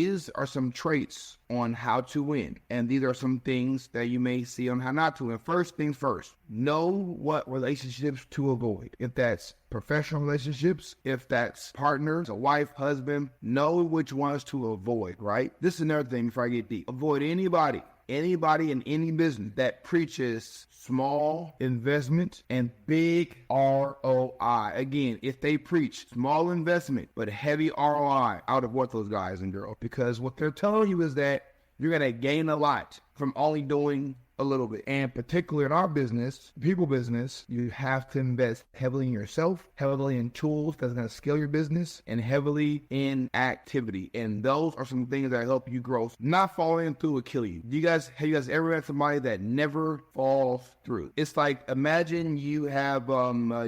These are some traits on how to win. And these are some things that you may see on how not to win. First things first, know what relationships to avoid. If that's professional relationships, if that's partners, a wife, husband, know which ones to avoid, right? This is another thing before I get deep. Avoid anybody in any business that preaches small investment and big ROI. Again, if they preach small investment but heavy ROI, I would avoid those guys and girls, because what they're telling you is that you're going to gain a lot from only doing a little bit. And particularly in our business, people business, you have to invest heavily in yourself, heavily in tools that's going to scale your business, and heavily in activity. And those are some things that help you grow. Not following through will kill you. Have you guys ever met somebody that never falls through? It's like, imagine you have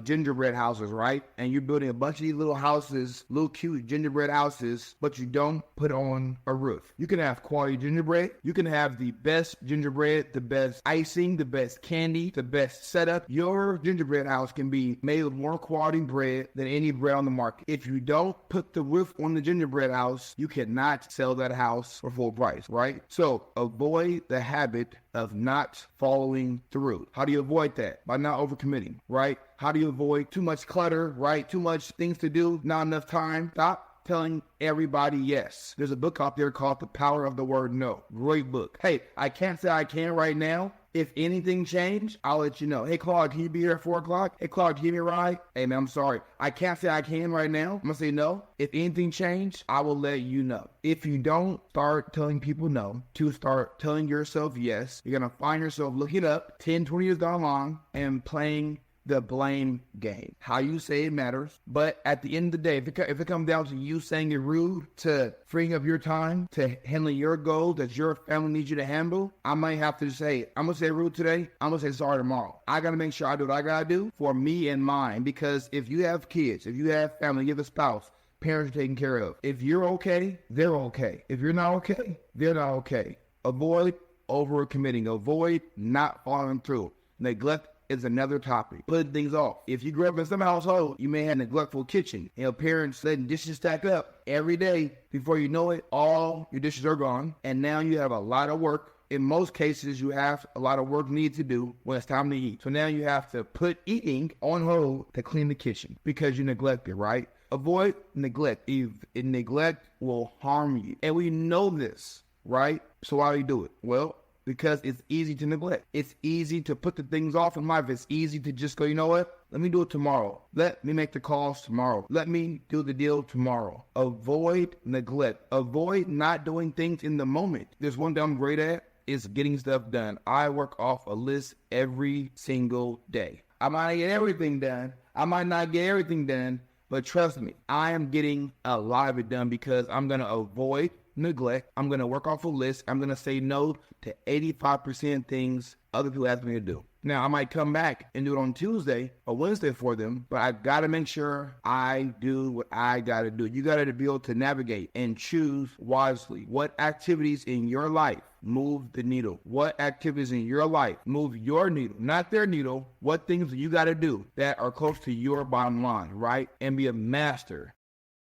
gingerbread houses, right? And you're building a bunch of these little houses, little cute gingerbread houses, but you don't put on a roof. You can have quality gingerbread. You can have the best gingerbread, the best icing, the best candy, the best setup. Your gingerbread house can be made with more quality bread than any bread on the market. If you don't put the roof on the gingerbread house, you cannot sell that house for full price, right? So avoid the habit of not following through. How do you avoid that? By not overcommitting, right? How do you avoid too much clutter, right? Too much things to do, not enough time. Stop telling everybody yes. There's a book out there called The Power of the Word No. Great book. Hey, I can't say I can right now. If anything changed, I'll let you know. Hey, Claude, can you be here at 4 o'clock? Hey, Claude, can you give me a ride? Hey, man, I'm sorry. I can't say I can right now. I'm going to say no. If anything changed, I will let you know. If you don't start telling people no, to start telling yourself yes, you're going to find yourself looking up 10, 20 years down the line and playing the blame game. How you say it matters, but at the end of the day, if it comes down to you saying you're rude, to freeing up your time, to handling your goals that your family needs you to handle, I might have to say, I'm gonna say rude today, I'm gonna say sorry tomorrow. I gotta make sure I do what I gotta do for me and mine, because if you have kids, if you have family, you have a spouse, parents are taken care of. If you're okay, they're okay. If you're not okay, they're not okay. Avoid overcommitting. Avoid not following through. Neglect is another topic. Putting things off. If you grew up in some household, you may have a neglectful kitchen. Parents letting dishes stack up every day. Before you know it, all your dishes are gone. And now you have a lot of work. In most cases, you have a lot of work needed to do when it's time to eat. So now you have to put eating on hold to clean the kitchen because you neglected, right? Avoid neglect. Neglect will harm you. And we know this, right? So why do you do it? Well, because it's easy to neglect. It's easy to put the things off in life. It's easy to just go, you know what? Let me do it tomorrow. Let me make the calls tomorrow. Let me do the deal tomorrow. Avoid neglect. Avoid not doing things in the moment. There's one thing I'm great at, is getting stuff done. I work off a list every single day. I might not get everything done. But trust me, I am getting a lot of it done because I'm going to avoid neglect. I'm going to work off a list. I'm going to say no to 85% things other people ask me to do. Now, I might come back and do it on Tuesday or Wednesday for them, but I got to make sure I do what I got to do. You got to be able to navigate and choose wisely. What activities in your life move the needle? What activities in your life move your needle, not their needle? What things you got to do that are close to your bottom line, right? And be a master